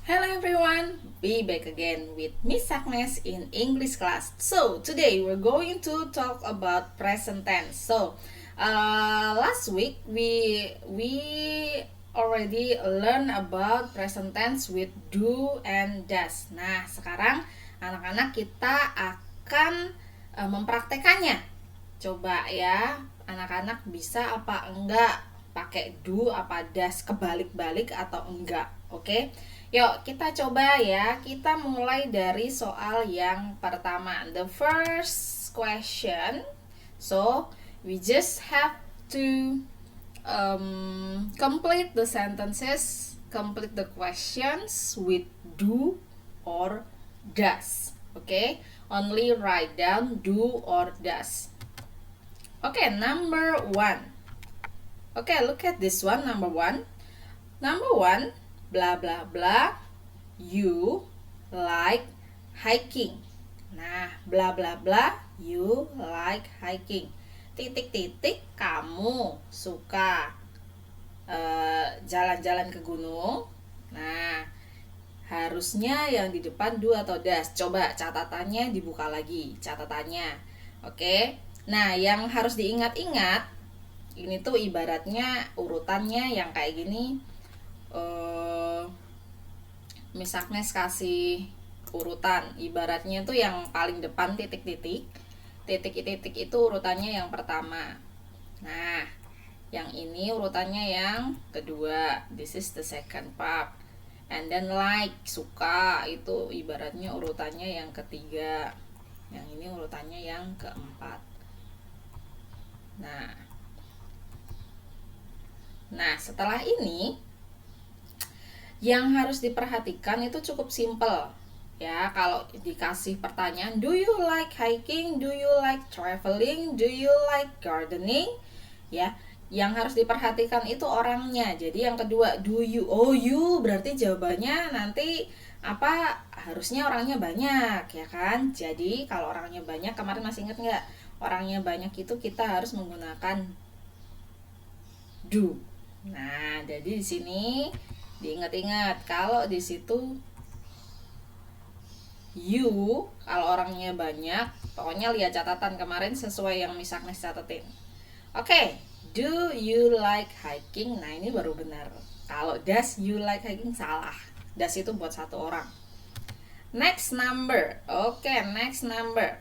Hello everyone, be back again with Miss Agnes in English class. So today we're going to talk about present tense. Last week we already learn about present tense with do and does. Nah sekarang anak-anak kita akan mempraktekannya. Coba ya anak-anak bisa apa enggak pakai do apa does kebalik-balik atau enggak. Oke. Yuk kita coba ya. Kita mulai dari soal yang pertama. The first question. So we just have to complete the sentences, complete the questions with do or does. Okay, only write down do or does. Okay, number one. Okay, look at this one. Number one. Number one, blah blah blah, you like hiking. Nah, blah blah blah, you like hiking. Titik titik, kamu suka jalan-jalan ke gunung. Nah, harusnya yang di depan do atau does. Coba catatannya dibuka lagi, catatannya. Oke. Nah, yang harus diingat-ingat ini tuh ibaratnya urutannya yang kayak gini. Misalnya kasih urutan, ibaratnya tuh yang paling depan titik-titik itu urutannya yang pertama. Nah, yang ini urutannya yang kedua. This is the second part. And then like, suka, itu ibaratnya urutannya yang ketiga. Yang ini urutannya yang keempat. Nah, setelah ini yang harus diperhatikan itu cukup simple. Ya, kalau dikasih pertanyaan, do you like hiking? Do you like traveling? Do you like gardening? Ya, yang harus diperhatikan itu orangnya. Jadi yang kedua, do you. Oh, you berarti jawabannya nanti apa? Harusnya orangnya banyak, ya kan? Jadi kalau orangnya banyak, kemarin masih ingat nggak? Orangnya banyak itu kita harus menggunakan do. Nah, jadi di sini diingat-ingat kalau di situ you, kalau orangnya banyak, pokoknya lihat catatan kemarin sesuai yang Miss Agnes catetin. Oke, do you like hiking? Nah, ini baru benar. Kalau does you like hiking salah. Does itu buat satu orang. Next number. Oke, next number.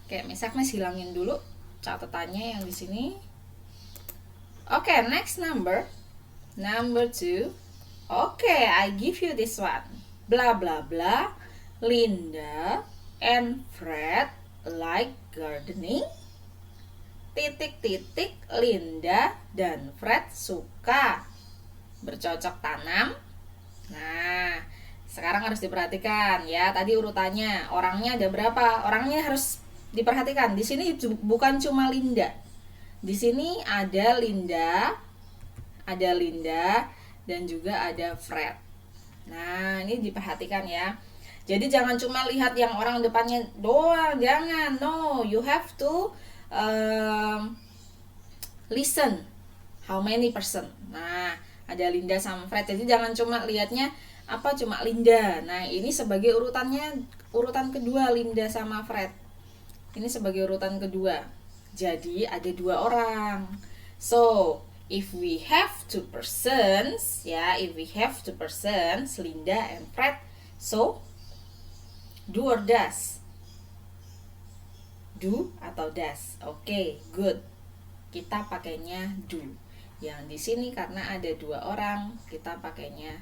Oke, Miss Agnes hilangin dulu catatannya yang di sini. Oke, next number. Number 2. Okay, I give you this one. Blah blah blah. Linda and Fred like gardening. Titik titik, Linda dan Fred suka bercocok tanam. Nah, sekarang harus diperhatikan ya. Tadi urutannya, orangnya ada berapa? Orangnya harus diperhatikan. Di sini bukan cuma Linda. Di sini ada Linda, dan juga ada Fred. Nah, ini diperhatikan ya. Jadi jangan cuma lihat yang orang depannya doang, jangan. No, you have to listen. How many person? Nah, ada Linda sama Fred. Jadi jangan cuma lihatnya cuma Linda. Nah, ini sebagai urutan kedua, Linda sama Fred. Ini sebagai urutan kedua. Jadi ada dua orang. So, if we have two persons, Linda and Fred, so do or does? Do atau does? Oke, good. Kita pakainya do. Yang di sini karena ada dua orang, kita pakainya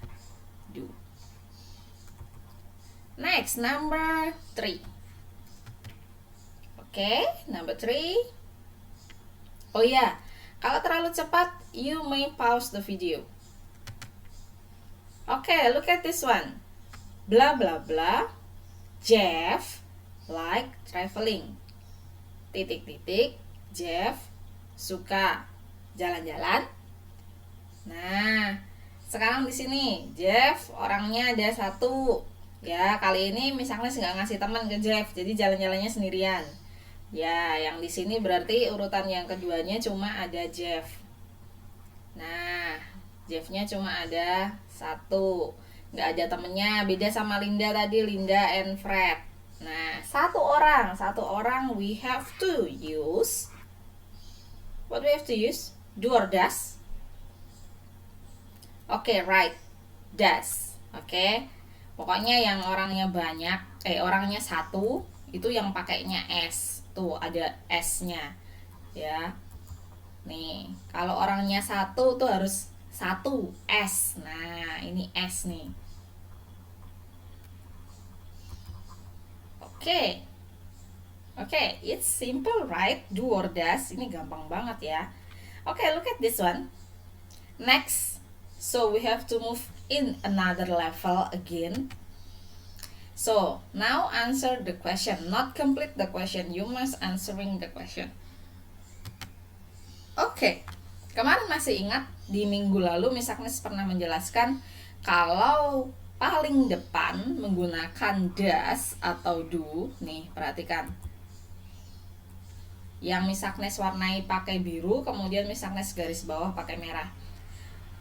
do. Next, number 3. Oke, number 3. Oh ya, kalau terlalu cepat, you may pause the video. Okay, look at this one. Blah blah blah. Jeff like traveling. Titik titik. Jeff suka jalan-jalan. Nah, sekarang di sini Jeff orangnya ada satu. Ya, kali ini misalnya nggak ngasih teman ke Jeff, jadi jalan-jalannya sendirian. Ya, yang di sini berarti urutan yang keduanya cuma ada Jeff. Nah, Jeff-nya cuma ada satu. nggak ada temennya, beda sama Linda tadi, Linda and Fred. Nah, satu orang we have to use, what we have to use, do or does. Oke, right, does. Oke, pokoknya yang orangnya banyak, orangnya satu itu yang pakainya s, tuh ada s-nya ya. Nih, kalau orangnya satu tuh harus satu s. Nah, ini s nih. Oke, it's simple, right? Do or does. Ini gampang banget ya. Oke, look at this one. Next, so we have to move in another level again. So, now answer the question. Not complete the question. You must answering the question. Oke, kemarin masih ingat di minggu lalu Miss Agnes pernah menjelaskan kalau paling depan menggunakan does atau do. Nih, perhatikan. Yang Miss Agnes warnai pakai biru, kemudian Miss Agnes garis bawah pakai merah.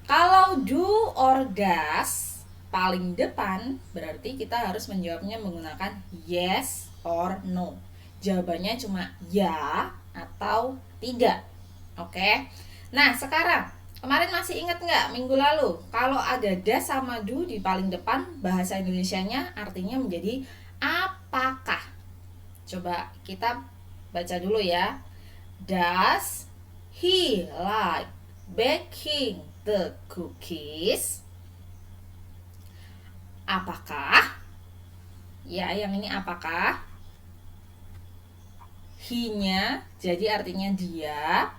Kalau do or does paling depan, berarti kita harus menjawabnya menggunakan yes or no. Jawabannya cuma ya atau tidak. Oke. Nah, sekarang kemarin masih ingat nggak minggu lalu kalau ada does sama do di paling depan, bahasa Indonesianya artinya menjadi apakah? Coba kita baca dulu ya. Does he like baking the cookies? Apakah? Ya, yang ini apakah? He-nya jadi artinya dia.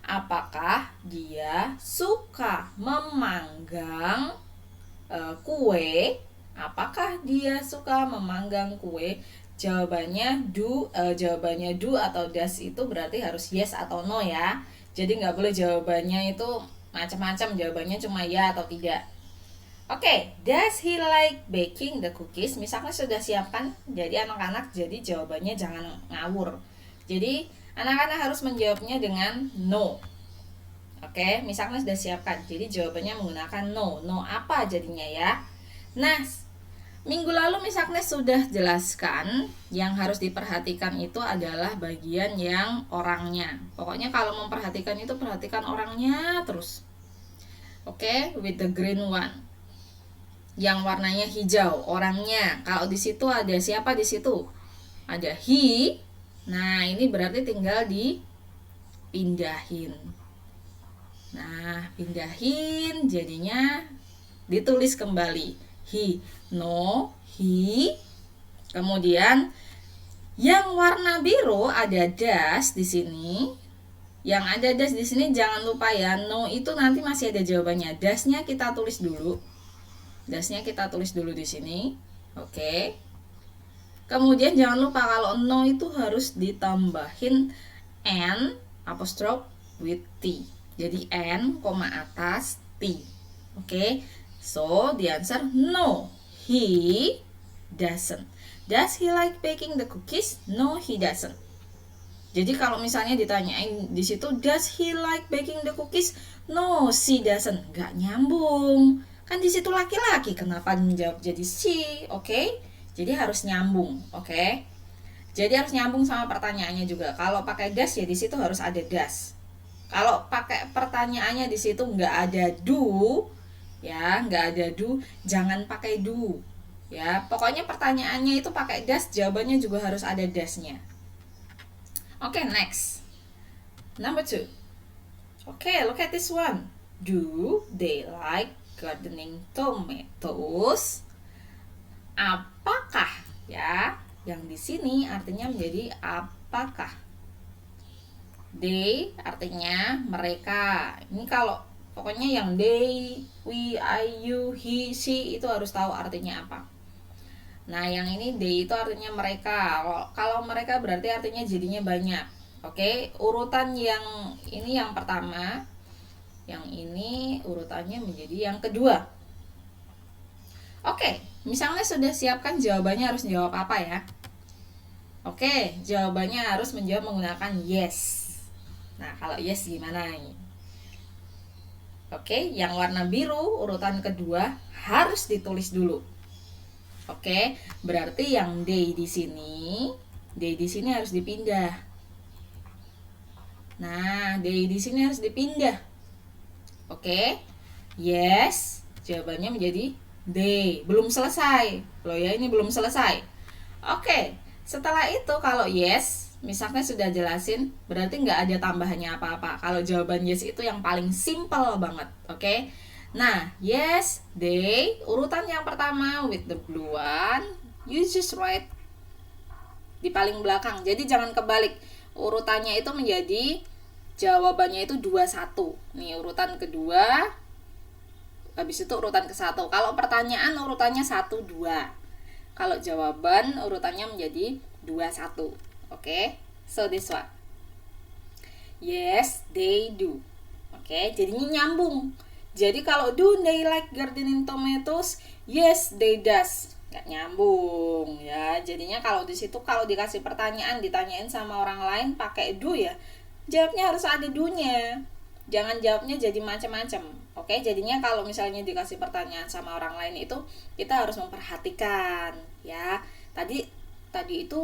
Apakah dia suka memanggang kue? Apakah dia suka memanggang kue? Jawabannya do atau does itu berarti harus yes atau no ya. Jadi nggak boleh jawabannya itu macam-macam, jawabannya cuma ya atau tidak. Oke, does he like baking the cookies? Misalnya sudah siapkan, jadi anak-anak jadi jawabannya jangan ngawur. Jadi anak-anak harus menjawabnya dengan no. Oke, misalnya sudah siapkan, jadi jawabannya menggunakan no. No apa jadinya ya? Nah, minggu lalu Miss Agnes sudah jelaskan yang harus diperhatikan itu adalah bagian yang orangnya. Pokoknya kalau memperhatikan itu perhatikan orangnya terus. Oke, with the green one. Yang warnanya hijau, orangnya. Kalau di situ ada siapa di situ? Ada he. Nah, ini berarti tinggal dipindahin. Nah, pindahin jadinya ditulis kembali. He, no, he. Kemudian yang warna biru ada does di sini. Yang ada does di sini jangan lupa ya, no itu nanti masih ada jawabannya. Does-nya kita tulis dulu. Does-nya kita tulis dulu di sini. Oke. Kemudian jangan lupa kalau no itu harus ditambahin n apostrophe with t. Jadi n, atas t. Oke. So, the answer no. He doesn't. Does he like baking the cookies? No, he doesn't. Jadi kalau misalnya ditanyain di situ does he like baking the cookies? No, she doesn't. Gak nyambung. Kan di situ laki-laki, kenapa menjawab jadi she? Oke? Jadi harus nyambung, oke? Jadi harus nyambung sama pertanyaannya juga. Kalau pakai does ya di situ harus ada does. Kalau pakai pertanyaannya di situ nggak ada do, ya nggak ada do, jangan pakai do. Ya, pokoknya pertanyaannya itu pakai does, jawabannya juga harus ada does-nya. Oke, next. Number 2. Oke, look at this one. Do they like gardening tomatoes? Apakah ya? Yang di sini artinya menjadi apakah. They artinya mereka. Ini kalau pokoknya yang they, we, I, you, he, she itu harus tahu artinya apa. Nah, yang ini they itu artinya mereka. Kalau mereka berarti artinya jadinya banyak. Oke, urutan yang ini yang pertama. Yang ini urutannya menjadi yang kedua. Oke, misalnya sudah siapkan jawabannya harus jawab apa ya? Oke, jawabannya harus menjawab menggunakan yes. Nah, kalau yes gimana nih? Oke, yang warna biru urutan kedua harus ditulis dulu. Oke, berarti yang day di sini harus dipindah. Nah, day di sini harus dipindah. Oke. Yes, jawabannya menjadi they. Belum selesai. Loh ya, ini belum selesai. Oke, setelah itu kalau yes, misalnya sudah jelasin, berarti nggak ada tambahannya apa-apa. Kalau jawaban yes itu yang paling simple banget. Oke. Nah, yes, they, urutan yang pertama with the blue one, you just write di paling belakang. Jadi jangan kebalik. Urutannya itu menjadi jawabannya itu 21. Nih urutan kedua, habis itu urutan ke satu. Kalau pertanyaan urutannya 1 2. Kalau jawaban urutannya menjadi 21. Oke. So this one. Yes, they do. Oke, jadinya nyambung. Jadi kalau do they like gardening tomatoes? Yes, they does. Nggak nyambung ya. Jadinya kalau di situ kalau dikasih pertanyaan ditanyain sama orang lain pakai do ya, jawabnya harus ada do-nya. Jangan jawabnya jadi macam-macam. Oke, jadinya kalau misalnya dikasih pertanyaan sama orang lain itu kita harus memperhatikan ya. Tadi itu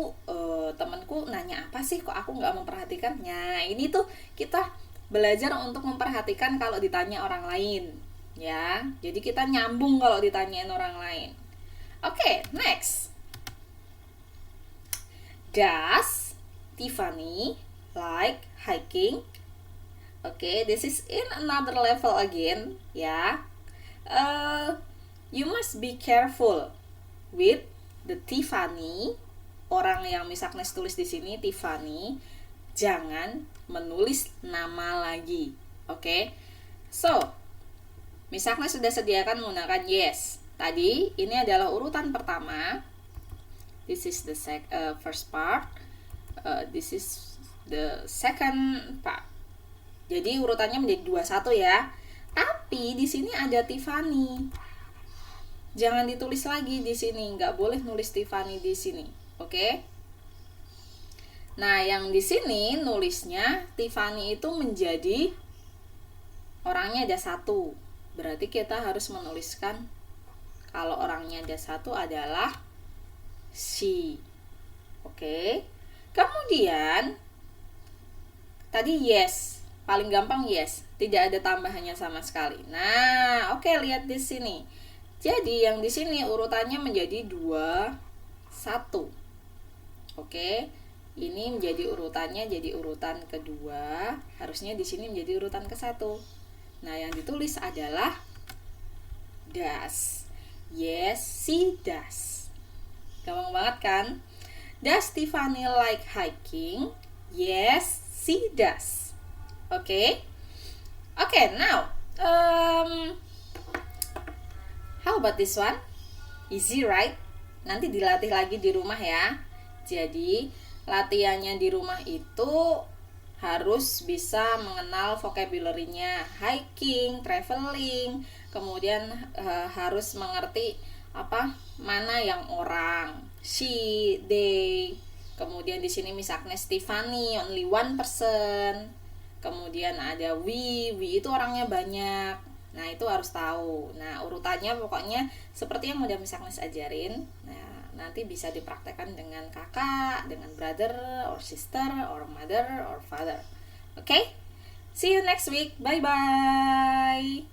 temanku nanya apa sih kok aku nggak memperhatikan. Nah, ini tuh kita belajar untuk memperhatikan kalau ditanya orang lain ya. Jadi kita nyambung kalau ditanyain orang lain. Oke, next. Does Tiffany like hiking? Oke, this is in another level again ya. You must be careful with the Tiffany. Orang yang Miss Agnes tulis di sini Tiffany, jangan menulis nama lagi. Oke. So, Miss Agnes sudah sediakan menggunakan yes. Tadi ini adalah urutan pertama. This is the first part. This is the second part. Jadi urutannya menjadi 21 ya. Tapi di sini ada Tiffany. Jangan ditulis lagi di sini, nggak boleh nulis Tiffany di sini. Oke? Nah, yang di sini nulisnya Tiffany itu menjadi orangnya ada 1. Berarti kita harus menuliskan kalau orangnya ada 1 adalah she. Oke? Kemudian tadi yes, paling gampang yes, tidak ada tambahannya sama sekali. Nah, oke, lihat di sini. Jadi yang di sini urutannya menjadi 2 1. Oke. Ini menjadi urutannya jadi urutan kedua, harusnya di sini menjadi urutan ke-1. Nah, yang ditulis adalah does. Yes, she does. Gampang banget kan? Does Tiffany like hiking? Yes, she does. Oke. Oke, now how about this one? Easy, right? Nanti dilatih lagi di rumah ya. Jadi, latihannya di rumah itu harus bisa mengenal vocabulary-nya, hiking, traveling, kemudian harus mengerti mana yang orang, she, they. Kemudian di sini Miss Agnes Tiffany, only one person. Kemudian ada we itu orangnya banyak. Nah, itu harus tahu. Nah, urutannya pokoknya seperti yang udah Miss Agnes ajarin. Nah, nanti bisa dipraktekkan dengan kakak, dengan brother or sister or mother or father. Okay? See you next week. Bye bye.